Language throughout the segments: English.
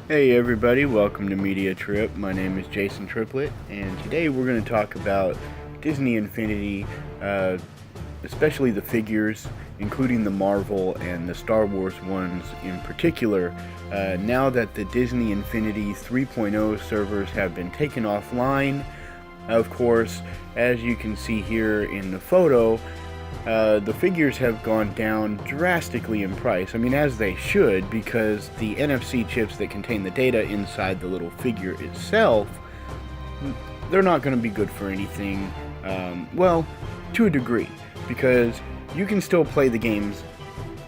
Hey everybody, welcome to Media Trip. My name is Jason Triplett, and today we're going to talk about Disney Infinity, especially the figures, including the Marvel and the Star Wars ones in particular. Now that the Disney Infinity 3.0 servers have been taken offline, of course, as you can see here in the photo, the figures have gone down drastically in price. I mean, as they should, because the NFC chips that contain the data inside the little figure itself, they're not going to be good for anything, well, to a degree, because you can still play the games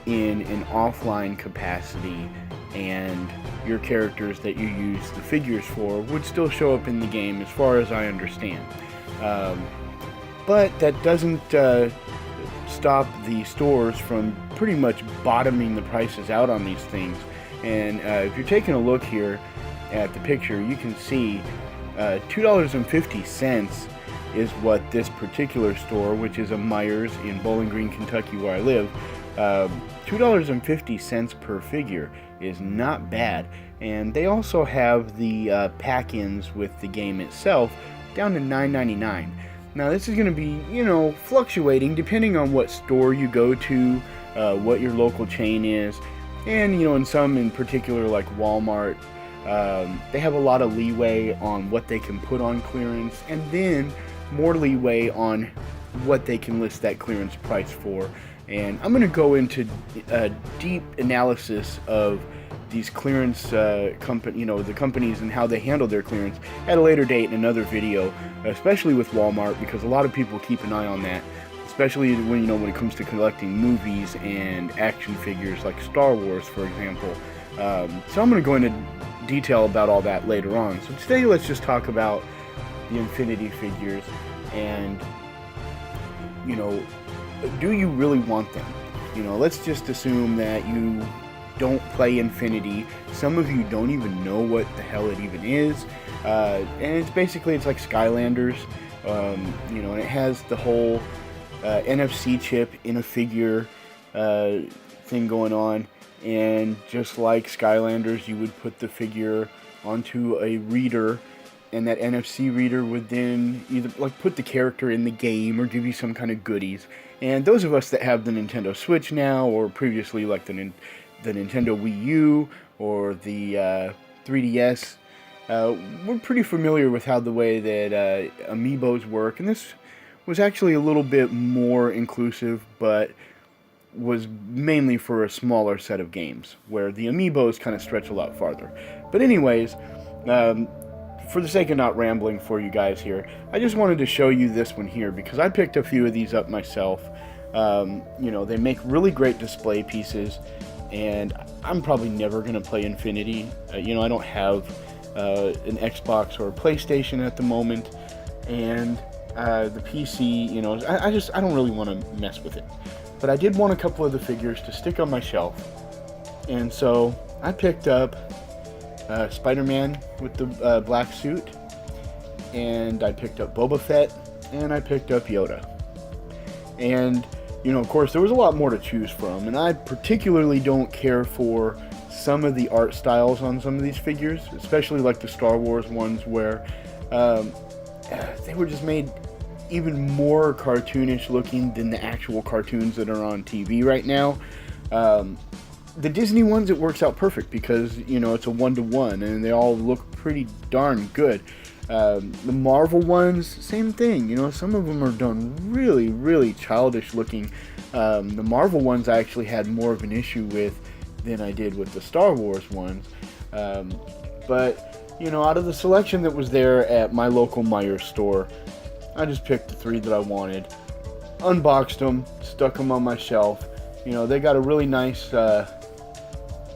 in an offline capacity, and your characters that you use the figures for would still show up in the game, as far as I understand. But that doesn't stop the stores from pretty much bottoming the prices out on these things. And if you're taking a look here at the picture, you can see $2.50 is what this particular store, which is a Myers in Bowling Green, Kentucky, where I live, $2.50 per figure is not bad. And they also have the pack-ins with the game itself down to $9.99. Now this is going to be, fluctuating depending on what store you go to, what your local chain is, and, in some in particular like Walmart, they have a lot of leeway on what they can put on clearance, and then more leeway on what they can list that clearance price for. And I'm going to go into a deep analysis of these clearance the companies and how they handle their clearance at a later date in another video, especially with Walmart, because a lot of people keep an eye on that, especially when it comes to collecting movies and action figures like Star Wars, for example. So I'm going to go into detail about all that later on. So today let's just talk about the Infinity figures and, do you really want them? Let's just assume that you don't play Infinity. Some of you don't even know what the hell it even is, and it's like Skylanders, and it has the whole NFC chip in a figure thing going on, and just like Skylanders, you would put the figure onto a reader, and that NFC reader would then either put the character in the game or give you some kind of goodies. And those of us that have the Nintendo Switch now, or previously like the Nintendo Wii U or the 3DS, we're pretty familiar with how the way that amiibos work, and this was actually a little bit more inclusive, but was mainly for a smaller set of games, where the amiibos kind of stretch a lot farther. But anyways, for the sake of not rambling for you guys here, I just wanted to show you this one here, because I picked a few of these up myself. They make really great display pieces, and I'm probably never going to play Infinity. I don't have an Xbox or a PlayStation at the moment, and the PC, I don't really want to mess with it. But I did want a couple of the figures to stick on my shelf, and so I picked up Spider-Man with the black suit, and I picked up Boba Fett, and I picked up Yoda. And of course, there was a lot more to choose from, and I particularly don't care for some of the art styles on some of these figures, especially like the Star Wars ones, where they were just made even more cartoonish looking than the actual cartoons that are on TV right now. The Disney ones, it works out perfect because, it's a one-to-one, and they all look pretty darn good. The Marvel ones, same thing. Some of them are done really, really childish looking. The Marvel ones I actually had more of an issue with than I did with the Star Wars ones. But, out of the selection that was there at my local Myers store, I just picked the three that I wanted, unboxed them, stuck them on my shelf. They got a really nice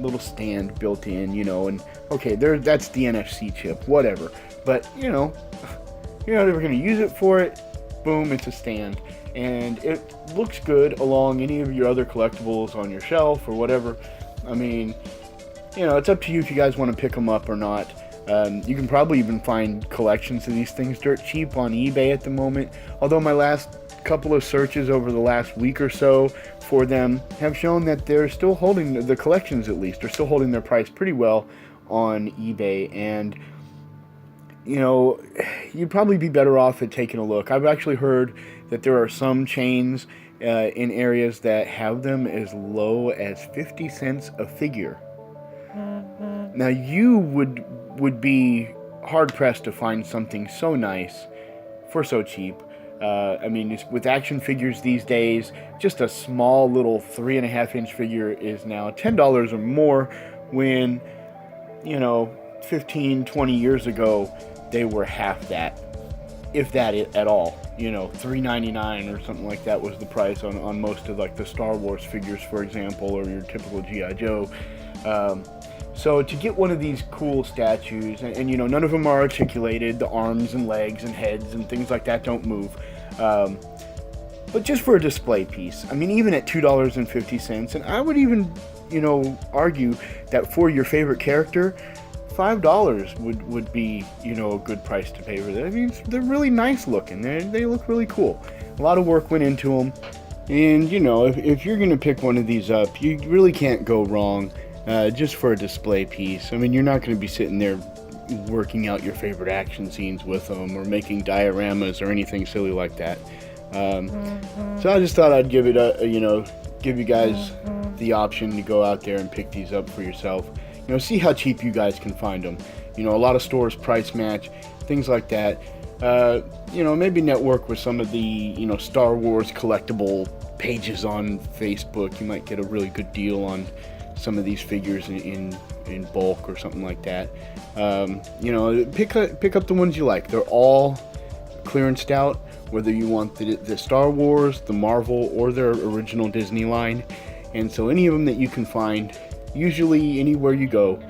little stand built in, and okay, that's the NFC chip, whatever. But, you're not ever going to use it for it, boom, it's a stand. And it looks good along any of your other collectibles on your shelf or whatever. I mean, it's up to you if you guys want to pick them up or not. You can probably even find collections of these things dirt cheap on eBay at the moment. Although my last couple of searches over the last week or so for them have shown that they're still holding, the collections at least, are still holding their price pretty well on eBay, and you know, you'd probably be better off at taking a look. I've actually heard that there are some chains in areas that have them as low as 50 cents a figure. Now you would be hard pressed to find something so nice for so cheap. I mean, with action figures these days, just a small little 3.5-inch figure is now $10 or more, when, 15, 20 years ago, they were half that, if that at all. $3.99 or something like that was the price on most of like the Star Wars figures, for example, or your typical G.I. Joe. So to get one of these cool statues, and none of them are articulated, the arms and legs and heads and things like that don't move, but just for a display piece, I mean, even at $2.50, and I would even, argue that for your favorite character, $5 would be, a good price to pay for that. I mean, they're really nice looking. They look really cool. A lot of work went into them, and if you're gonna pick one of these up, you really can't go wrong. Just for a display piece. I mean, you're not going to be sitting there working out your favorite action scenes with them, or making dioramas or anything silly like that. So I just thought I'd give you guys the option to go out there and pick these up for yourself. See how cheap you guys can find them. A lot of stores price match, things like that. Maybe network with some of the, Star Wars collectible pages on Facebook. You might get a really good deal on some of these figures in bulk or something like that. Pick up the ones you like. They're all clearanced out, whether you want the Star Wars, the Marvel, or their original Disney line. And so any of them that you can find, usually anywhere you go,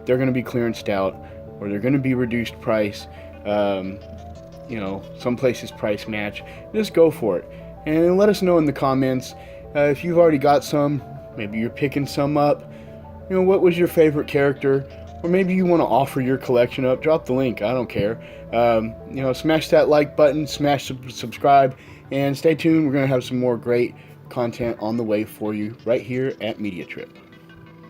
they're going to be clearanced out, or they're going to be reduced price. Some places price match. Just go for it, and let us know in the comments if you've already got some. Maybe you're picking some up. What was your favorite character? Or maybe you want to offer your collection up. Drop the link. I don't care. Smash that like button. Smash subscribe. And stay tuned. We're going to have some more great content on the way for you right here at Media Trip.